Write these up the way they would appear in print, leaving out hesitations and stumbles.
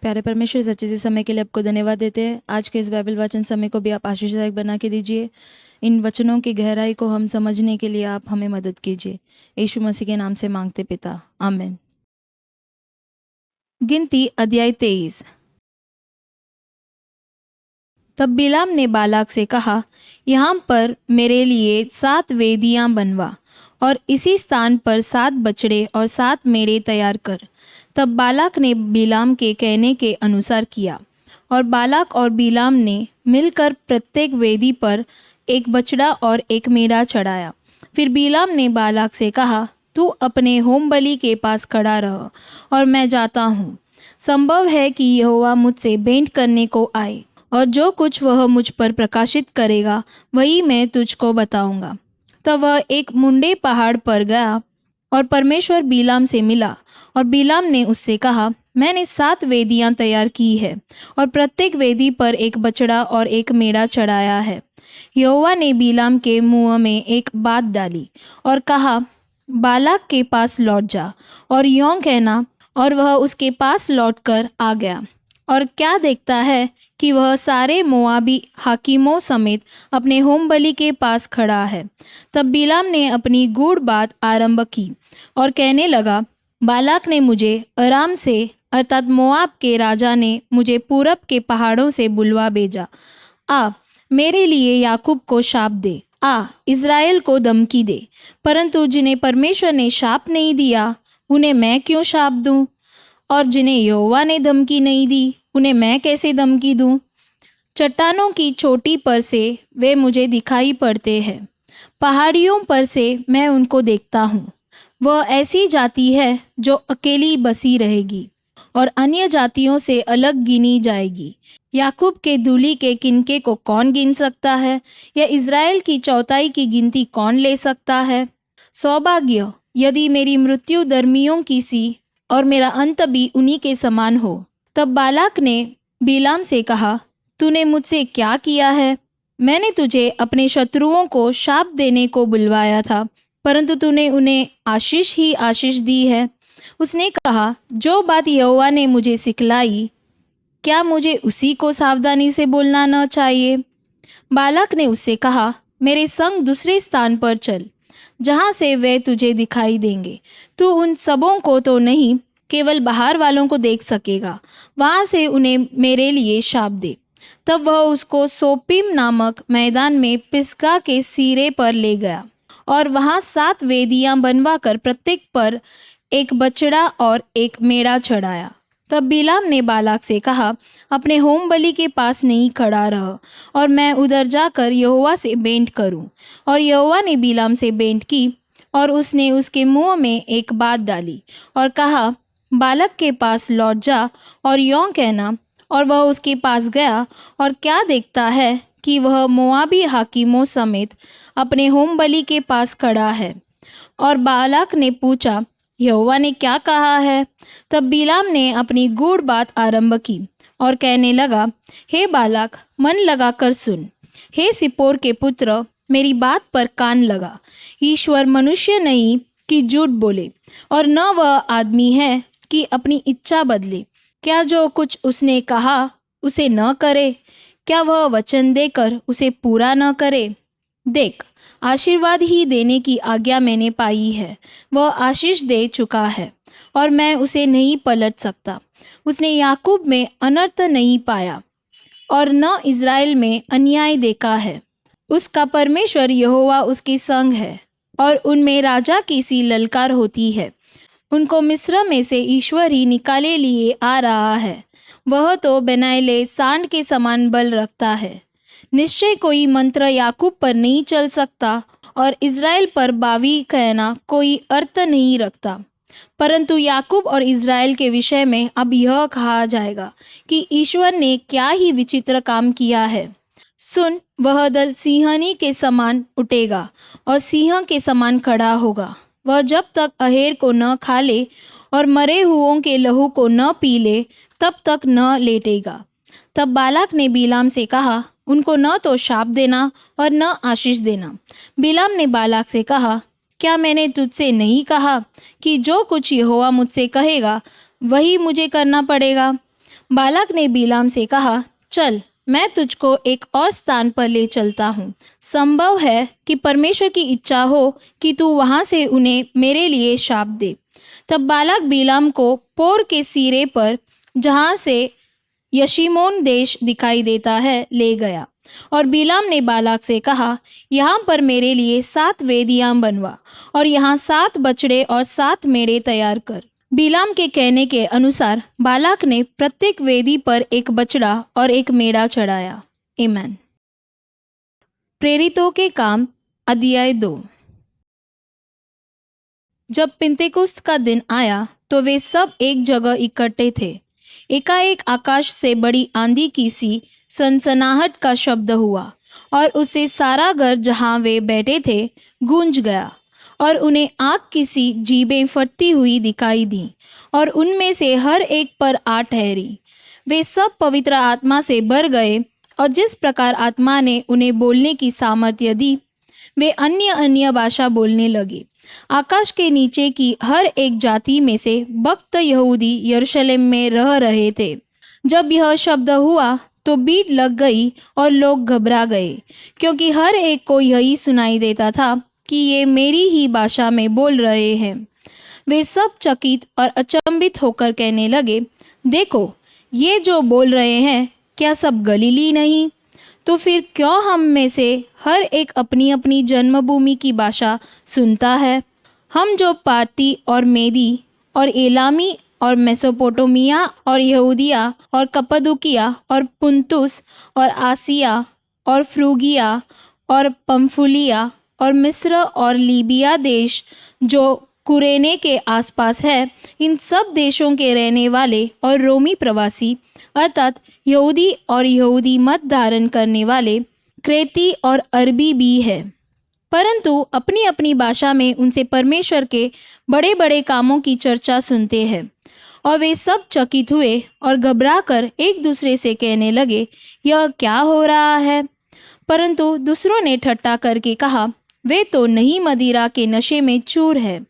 प्यारे परमेश्वर, इस अच्छे से समय के लिए आपको धन्यवाद देते हैं। आज के इस बाइबल वचन समय को भी आप आशीषदायक बना के दीजिए। इन वचनों की गहराई को हम समझने के लिए आप हमें मदद कीजिए। यीशु मसीह के नाम से मांगते पिता, आमीन। गिनती अध्याय 23। तब बिलाम ने बालाक से कहा, यहाँ पर मेरे लिए 7 वेदियाँ बनवा और इसी स्थान पर 7 बछड़े और 7 मेढ़े तैयार कर। तब बालाक ने बिलाम के कहने के अनुसार किया और बालाक और बिलाम ने मिलकर प्रत्येक वेदी पर एक बछड़ा और एक मेढ़ा चढ़ाया। फिर बिलाम ने बालाक से कहा, तू अपने होम बलि के पास खड़ा रह और मैं जाता हूँ। संभव है कि यहोवा मुझसे भेंट करने को आए और जो कुछ वह मुझ पर प्रकाशित करेगा वही मैं तुझको बताऊंगा। तब वह एक मुंडे पहाड़ पर गया और परमेश्वर बिलाम से मिला और बिलाम ने उससे कहा, मैंने 7 वेदियां तैयार की है और प्रत्येक वेदी पर एक बछड़ा और एक मेढ़ा चढ़ाया है। यहोवा ने बिलाम के मुंह में एक बात डाली और कहा, बालाक के पास लौट जा और यों कहना। और वह उसके पास लौटकर आ गया और क्या देखता है कि वह सारे मोआबी हाकिमों समेत अपने होम बलि के पास खड़ा है। तब बिलाम ने अपनी गूढ़ बात आरंभ की और कहने लगा, बालाक ने मुझे अराम से अर्थात मोआब के राजा ने मुझे पूरब के पहाड़ों से बुलवा भेजा। आ, मेरे लिए याकूब को शाप दे, आ इज़राइल को धमकी दे। परंतु जिन्हें परमेश्वर ने शाप नहीं दिया उन्हें मैं क्यों शाप दूं? और जिन्हें यहोवा ने धमकी नहीं दी उन्हें मैं कैसे धमकी दूं? चट्टानों की चोटी पर से वे मुझे दिखाई पड़ते हैं, पहाड़ियों पर से मैं उनको देखता हूँ। वह ऐसी जाति है जो अकेली बसी रहेगी और अन्य जातियों से अलग गिनी जाएगी। याकूब के धूलि के किनके को कौन गिन सकता है, या इज़राइल की चौथाई की गिनती कौन ले सकता है? सौभाग्य यदि मेरी मृत्यु धर्मियों की सी और मेरा अंत भी उन्हीं के समान हो। तब बालाक ने बिलाम से कहा, तूने मुझसे क्या किया है? मैंने तुझे अपने शत्रुओं को शाप देने को बुलवाया था, परंतु तूने उन्हें आशीष ही आशीष दी है। उसने कहा, जो बात यहोवा ने मुझे सिखलाई, क्या मुझे उसी को सावधानी से बोलना न चाहिए? बालाक ने उससे कहा, मेरे संग दूसरे स्थान पर चल, जहाँ से वे तुझे दिखाई देंगे। तू उन सबों को तो नहीं, केवल बाहर वालों को देख सकेगा। वहाँ से उन्हें मेरे लिए शाप दे। तब वह उसको सोपीम नामक मैदान में पिसगा के सिरे पर ले गया और वहाँ 7 वेदियां बनवा कर प्रत्येक पर एक बछड़ा और एक मेढ़ा चढ़ाया। तब बिलाम ने बालाक से कहा, अपने होम बलि के पास नहीं खड़ा रह और मैं उधर जाकर यहोवा से भेंट करूं। और यहोवा ने बिलाम से भेंट की और उसने उसके मुंह में एक बात डाली और कहा, बालक के पास लौट जा और यों कहना। और वह उसके पास गया और क्या देखता है कि वह मोआबी हाकिमों समेत अपने होम बलि के पास खड़ा है। और बालाक ने पूछा, यहोवा ने क्या कहा है? तब बिलाम ने अपनी गूढ़ बात आरंभ की और कहने लगा, हे बालाक, मन लगा कर सुन। हे सिप्पोर के पुत्र, मेरी बात पर कान लगा। ईश्वर मनुष्य नहीं कि झूठ बोले, और न वह आदमी है कि अपनी इच्छा बदले। क्या जो कुछ उसने कहा उसे न करे? क्या वह वचन देकर उसे पूरा न करे? देख, आशीर्वाद ही देने की आज्ञा मैंने पाई है। वह आशीष दे चुका है और मैं उसे नहीं पलट सकता। उसने याकूब में अनर्थ नहीं पाया और न इज़राइल में अन्याय देखा है। उसका परमेश्वर यहोवा उसके संग है और उनमें राजा की सी ललकार होती है। उनको मिस्र में से ईश्वर ही निकाले लिए आ रहा है। वह तो बनाएले सांड के समान बल रखता है। निश्चय कोई मंत्र याकूब पर नहीं चल सकता और इज़राइल पर बावी कहना कोई अर्थ नहीं रखता। परंतु याकूब और इज़राइल के विषय में अब यह कहा जाएगा कि ईश्वर ने क्या ही विचित्र काम किया है। सुन, वह दल सिंहनी के समान उठेगा और सिंह के समान खड़ा होगा। वह जब तक अहेर को न खा ले और मरे हुओं के लहू को न पी ले, तब तक न लेटेगा। तब बालाक ने बिलाम से कहा, उनको न तो शाप देना और न आशीष देना। बिलाम ने बालाक से कहा, क्या मैंने तुझसे नहीं कहा कि जो कुछ यहोवा मुझसे कहेगा वही मुझे करना पड़ेगा? बालाक ने बिलाम से कहा, चल मैं तुझको एक और स्थान पर ले चलता हूँ। संभव है कि परमेश्वर की इच्छा हो कि तू वहाँ से उन्हें मेरे लिए शाप दे। तब बालाक बिलाम को पोर के सिरे पर, जहाँ से यशीमोन देश दिखाई देता है, ले गया। और बिलाम ने बालाक से कहा, यहाँ पर मेरे लिए 7 वेदियाँ बनवा और यहाँ 7 बछड़े और 7 मेढ़े तैयार कर। बिलाम के कहने के अनुसार बालाक ने प्रत्येक वेदी पर एक बछड़ा और एक मेढ़ा चढ़ाया। आमीन। प्रेरितों के काम अध्याय 2। जब पिन्तेकुस्त का दिन आया तो वे सब एक जगह इकट्ठे थे। एकाएक आकाश से बड़ी आंधी की सी सनसनाहट का शब्द हुआ और उससे सारा घर जहाँ वे बैठे थे गूंज गया, और उन्हें आग की सी जीभें फटती हुई दिखाई दी और उनमें से हर एक पर आ ठहरी। वे सब पवित्र आत्मा से भर गए और जिस प्रकार आत्मा ने उन्हें बोलने की सामर्थ्य दी, वे अन्य अन्य भाषा बोलने लगे। आकाश के नीचे की हर एक जाति में से भक्त यहूदी यरूशलेम में रह रहे थे। जब यह शब्द हुआ तो भीड़ लग गई और लोग घबरा गए, क्योंकि हर एक को यही सुनाई देता था कि ये मेरी ही भाषा में बोल रहे हैं। वे सब चकित और अचंभित होकर कहने लगे, देखो, ये जो बोल रहे हैं क्या सब गलीली नहीं? तो फिर क्यों हम में से हर एक अपनी अपनी जन्मभूमि की भाषा सुनता है? हम जो पार्ती और मेदी और एलामी और मेसोपोटामिया और यहूदिया और कप्पदूकिया और पुंतुस और आसिया और फ्रूगिया और पंफुलिया और मिस्र और लीबिया देश जो कुरेने के आसपास है, इन सब देशों के रहने वाले और रोमी प्रवासी, अर्थात यहूदी और यहूदी मत धारण करने वाले, क्रेती और अरबी भी है, परंतु अपनी अपनी भाषा में उनसे परमेश्वर के बड़े बड़े कामों की चर्चा सुनते हैं। और वे सब चकित हुए और घबरा कर एक दूसरे से कहने लगे, यह क्या हो रहा है? परंतु दूसरों ने ठट्ठा करके कहा, वे तो नई मदिरा के नशे में चूर है।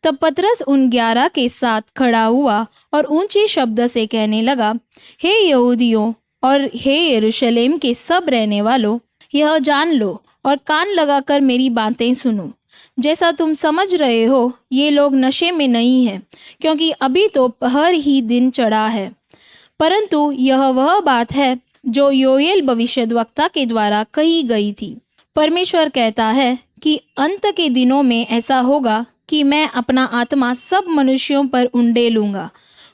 तब पतरस उन 11 के साथ खड़ा हुआ और ऊंचे शब्द से कहने लगा, हे यहूदियों और हे यरूशलेम के सब रहने वालों, यह जान लो और कान लगाकर मेरी बातें सुनो। जैसा तुम समझ रहे हो, ये लोग नशे में नहीं हैं, क्योंकि अभी तो पहर ही दिन चढ़ा है, परंतु यह वह बात है जो योएल भविष्यद्वक्ता के द्वारा कही गई थी। परमेश्वर कहता है कि अंत के दिनों में ऐसा होगा कि मैं अपना आत्मा सब मनुष्यों पर उंडेलूंगा,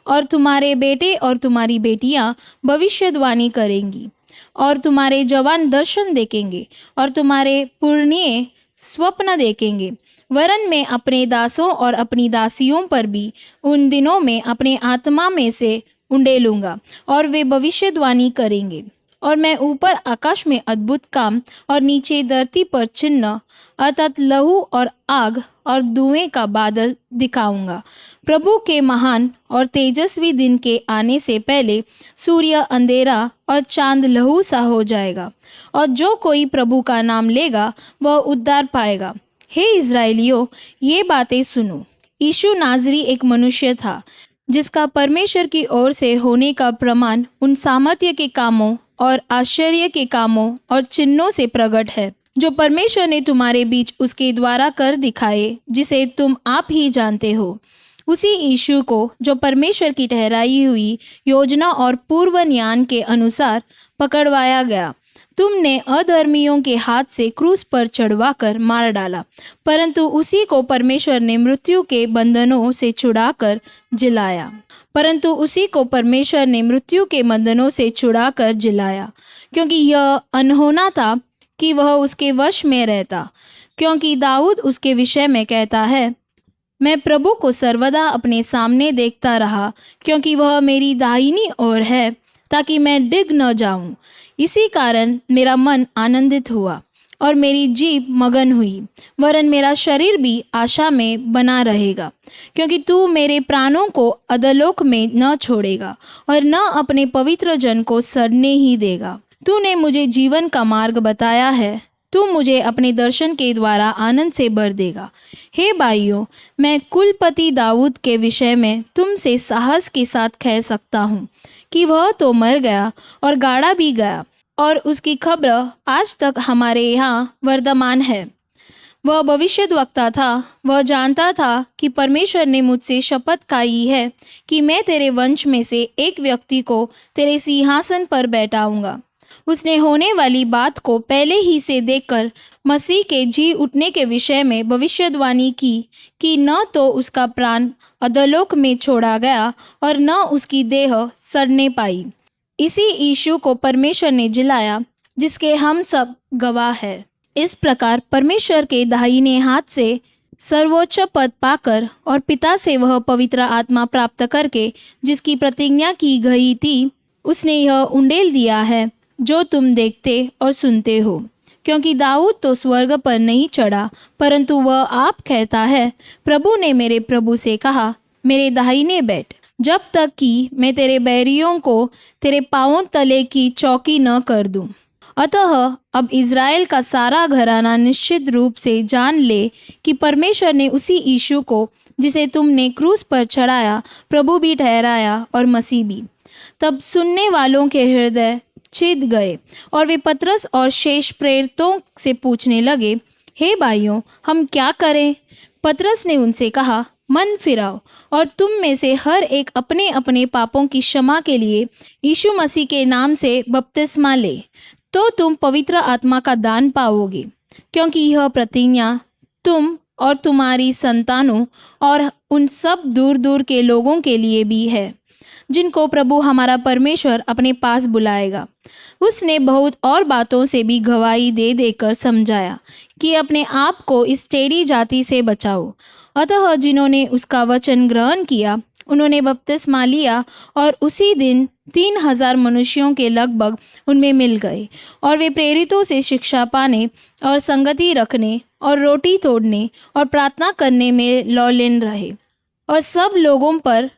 और तुम्हारे बेटे और तुम्हारी बेटियां भविष्यवाणी करेंगी, और तुम्हारे जवान दर्शन देखेंगे, और तुम्हारे पुरनिये स्वप्न देखेंगे। वरन मैं अपने दासों और अपनी दासियों पर भी उन दिनों में अपने आत्मा में से उंडेलूंगा, और वे भविष्यवाणी करेंगे। और मैं ऊपर आकाश में अद्भुत काम और नीचे धरती पर चिन्ह, अर्थात लहू और आग और धुएं का बादल दिखाऊंगा। प्रभु के महान और तेजस्वी दिन के आने से पहले सूर्य अंधेरा और चांद लहू सा हो जाएगा, और जो कोई प्रभु का नाम लेगा वह उद्धार पाएगा। हे इस्राएलियों, ये बातें सुनो। यीशु नाज़री एक मनुष्य था, जिसका परमेश्वर की ओर से होने का प्रमाण उन सामर्थ्य के कामों और आश्चर्य के कामों और चिन्हों से प्रकट है, जो परमेश्वर ने तुम्हारे बीच उसके द्वारा कर दिखाए, जिसे तुम आप ही जानते हो। उसी यीशु को जो परमेश्वर की ठहराई हुई योजना और पूर्व ज्ञान के अनुसार पकड़वाया गया, तुमने अधर्मियों के हाथ से क्रूस पर चढ़वाकर मार डाला, परंतु उसी को परमेश्वर ने मृत्यु के बंधनों से छुड़ाकर जिलाया। क्योंकि यह अनहोना था कि वह उसके वश में रहता, क्योंकि दाऊद उसके विषय में कहता है, मैं प्रभु को सर्वदा अपने सामने देखता रहा, क्योंकि वह मेरी दाहिनी ओर है, ताकि मैं डिग न जाऊं। इसी कारण मेरा मन आनंदित हुआ और मेरी जीभ मगन हुई, वरन मेरा शरीर भी आशा में बना रहेगा, क्योंकि तू मेरे प्राणों को अधोलोक में न छोड़ेगा और न अपने पवित्र जन को सड़ने ही देगा। तूने मुझे जीवन का मार्ग बताया है, तू मुझे अपने दर्शन के द्वारा आनंद से भर देगा। हे भाइयों, मैं कुलपति दाऊद के विषय में तुमसे साहस के साथ कह सकता हूँ कि वह तो मर गया और गाड़ा भी गया, और उसकी खबर आज तक हमारे यहाँ वर्तमान है। वह भविष्यद्वक्ता था। वह जानता था कि परमेश्वर ने मुझसे शपथ खाई है कि मैं तेरे वंश में से एक व्यक्ति को तेरे सिंहासन पर बैठाऊंगा। उसने होने वाली बात को पहले ही से देखकर मसीह के जी उठने के विषय में भविष्यवाणी की कि न तो उसका प्राण अधोलोक में छोड़ा गया और न उसकी देह सड़ने पाई। इसी यीशु को परमेश्वर ने जिलाया, जिसके हम सब गवाह हैं। इस प्रकार परमेश्वर के दाहिने हाथ से सर्वोच्च पद पाकर और पिता से वह पवित्र आत्मा प्राप्त करके जिसकी प्रतिज्ञा की गई थी, उसने यह उंडेल दिया है जो तुम देखते और सुनते हो। क्योंकि दाऊद तो स्वर्ग पर नहीं चढ़ा, परंतु वह आप कहता है, प्रभु ने मेरे प्रभु से कहा, मेरे दाहिने बैठ, जब तक कि मैं तेरे बैरियों को तेरे पांवों तले की चौकी न कर दूं। अतः अब इज़राइल का सारा घराना निश्चित रूप से जान ले कि परमेश्वर ने उसी यीशु को, जिसे तुमने क्रूस पर चढ़ाया, प्रभु भी ठहराया और मसीह भी। तब सुनने वालों के हृदय छिद गए और वे पतरस और शेष प्रेरितों से पूछने लगे, हे भाइयों, हम क्या करें? पतरस ने उनसे कहा, मन फिराओ और तुम में से हर एक अपने अपने पापों की क्षमा के लिए यीशु मसीह के नाम से बपतिस्मा ले, तो तुम पवित्र आत्मा का दान पाओगे। क्योंकि यह प्रतिज्ञा तुम और तुम्हारी संतानों और उन सब दूर दूर के लोगों के लिए भी है, जिनको प्रभु हमारा परमेश्वर अपने पास बुलाएगा। उसने बहुत और बातों से भी गवाही दे देकर समझाया कि अपने आप को इस टेढ़ी जाति से बचाओ। अतः जिन्होंने उसका वचन ग्रहण किया, उन्होंने बपतिस्मा लिया और उसी दिन 3000 मनुष्यों के लगभग उनमें मिल गए। और वे प्रेरितों से शिक्षा पाने और संगति रखने और रोटी तोड़ने और प्रार्थना करने में लौलीन रहे। और सब लोगों पर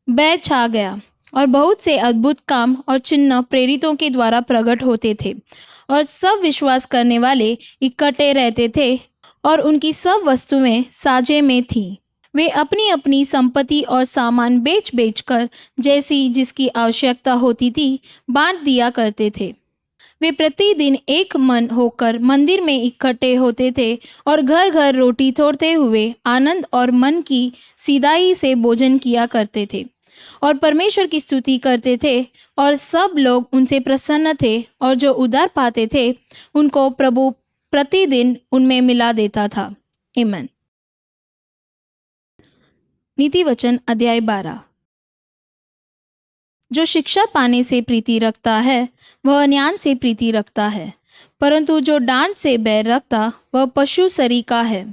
भय छा गया और बहुत से अद्भुत काम और चिन्ह प्रेरितों के द्वारा प्रकट होते थे। और सब विश्वास करने वाले इकट्ठे रहते थे और उनकी सब वस्तुएं साझे में थीं। वे अपनी अपनी संपत्ति और सामान बेच बेच कर जैसी जिसकी आवश्यकता होती थी बांट दिया करते थे। वे प्रतिदिन एक मन होकर मंदिर में इकट्ठे होते थे और घर घर रोटी तोड़ते हुए आनंद और मन की सीधाई से भोजन किया करते थे और परमेश्वर की स्तुति करते थे। और सब लोग उनसे प्रसन्न थे और जो उधार पाते थे उनको प्रभु प्रतिदिन उनमें मिला देता था। आमीन। नीति वचन अध्याय 12। जो शिक्षा पाने से प्रीति रखता है वह ज्ञान से प्रीति रखता है, परंतु जो डांट से बैर रखता वह पशु सरीका है।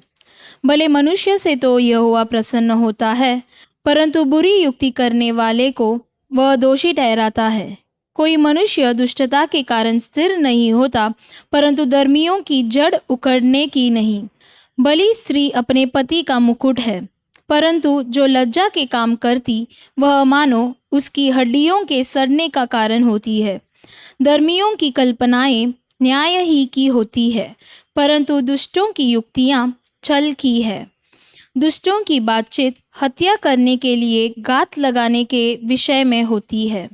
भले मनुष्य से तो यहोवा प्रसन्न होता है, परंतु बुरी युक्ति करने वाले को वह दोषी ठहराता है। कोई मनुष्य दुष्टता के कारण स्थिर नहीं होता, परंतु धर्मियों की जड़ उखड़ने की नहीं। भली स्त्री अपने पति का मुकुट है, परंतु जो लज्जा के काम करती वह मानो उसकी हड्डियों के सड़ने का कारण होती है। धर्मियों की कल्पनाएं न्याय ही की होती है, परंतु दुष्टों की युक्तियां छल की है। दुष्टों की बातचीत हत्या करने के लिए गात लगाने के विषय में होती है,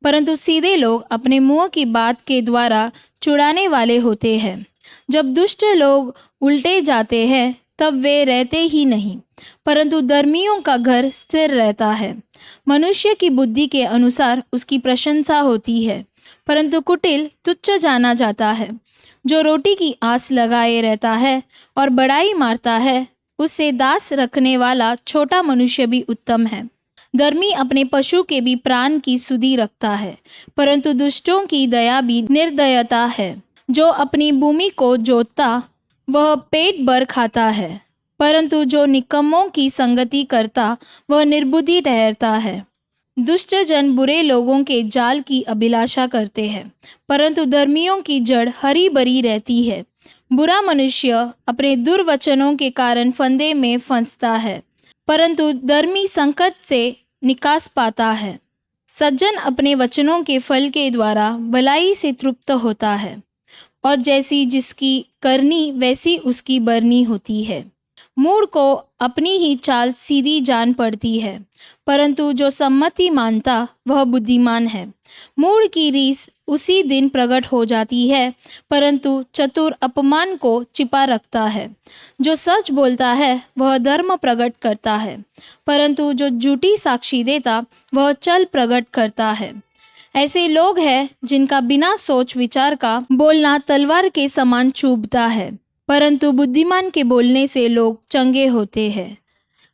परंतु सीधे लोग अपने मुंह की बात के द्वारा छुड़ाने वाले होते हैं। जब दुष्ट लोग उल्टे जाते हैं तब वे रहते ही नहीं, परंतु धर्मियों का घर स्थिर रहता है। मनुष्य की बुद्धि के अनुसार उसकी प्रशंसा होती है, परंतु कुटिल तुच्छ जाना जाता है। जो रोटी की आस लगाए रहता है और बड़ाई मारता है, उससे दास रखने वाला छोटा मनुष्य भी उत्तम है। धर्मी अपने पशु के भी प्राण की सुधि रखता है, परंतु दुष्टों की दया भी निर्दयता है। जो अपनी भूमि को जोतता वह पेट भर खाता है, परंतु जो निकम्मों की संगति करता वह निर्बुद्धि ठहरता है। दुष्ट जन बुरे लोगों के जाल की अभिलाषा करते हैं, परंतु धर्मियों की जड़ हरी भरी रहती है। बुरा मनुष्य अपने दुर्वचनों के कारण फंदे में फंसता है, परंतु धर्मी संकट से निकास पाता है। सज्जन अपने वचनों के फल के द्वारा भलाई से तृप्त होता है, और जैसी जिसकी करनी वैसी उसकी बरनी होती है। मूढ़ को अपनी ही चाल सीधी जान पड़ती है, परंतु जो सम्मति मानता वह बुद्धिमान है। मूढ़ की रीस उसी दिन प्रकट हो जाती है, परंतु चतुर अपमान को छिपा रखता है। जो सच बोलता है वह धर्म प्रकट करता है, परंतु जो झूठी साक्षी देता वह छल प्रकट करता है। ऐसे लोग हैं जिनका बिना सोच विचार का बोलना तलवार के समान चुभता है, परंतु बुद्धिमान के बोलने से लोग चंगे होते हैं।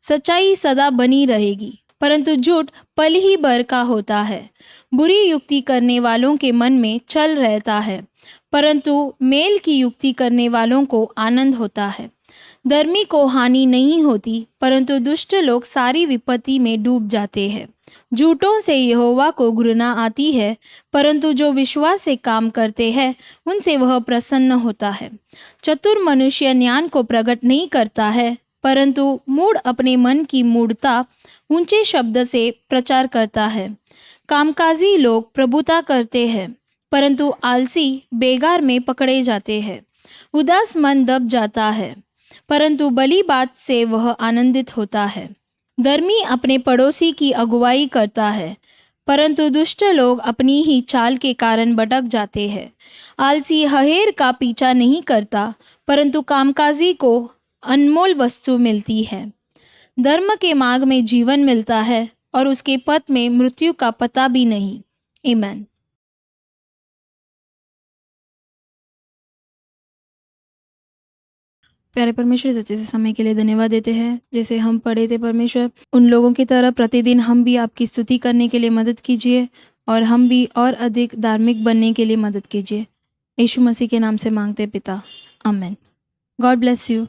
सच्चाई सदा बनी रहेगी, परंतु झूठ पल ही भर का होता है। बुरी युक्ति करने वालों के मन में छल रहता है, परंतु मेल की युक्ति करने वालों को आनंद होता है। धर्मी को हानि नहीं होती, परंतु दुष्ट लोग सारी विपत्ति में डूब जाते हैं। झूठों से यहोवा को घृणा आती है, परंतु जो विश्वास से काम करते हैं उनसे वह प्रसन्न होता है। चतुर मनुष्य ज्ञान को प्रकट नहीं करता है, परंतु मूढ़ अपने मन की मूढ़ता ऊंचे शब्द से प्रचार करता है। कामकाजी लोग प्रभुता करते हैं, परंतु आलसी बेगार में पकड़े जाते हैं। उदास मन दब जाता है, परंतु भली बात से वह आनंदित होता है। धर्मी अपने पड़ोसी की अगुवाई करता है, परंतु दुष्ट लोग अपनी ही चाल के कारण भटक जाते हैं। आलसी हहेर का पीछा नहीं करता, परंतु कामकाजी को अनमोल वस्तु मिलती है। धर्म के मार्ग में जीवन मिलता है और उसके पथ में मृत्यु का पता भी नहीं। आमीन। प्यारे परमेश्वर, इस अच्छे से समय के लिए धन्यवाद देते हैं। जैसे हम पढ़े थे परमेश्वर, उन लोगों की तरह प्रतिदिन हम भी आपकी स्तुति करने के लिए मदद कीजिए और हम भी और अधिक धार्मिक बनने के लिए मदद कीजिए। यीशु मसीह के नाम से मांगते पिता, आमीन। God bless you.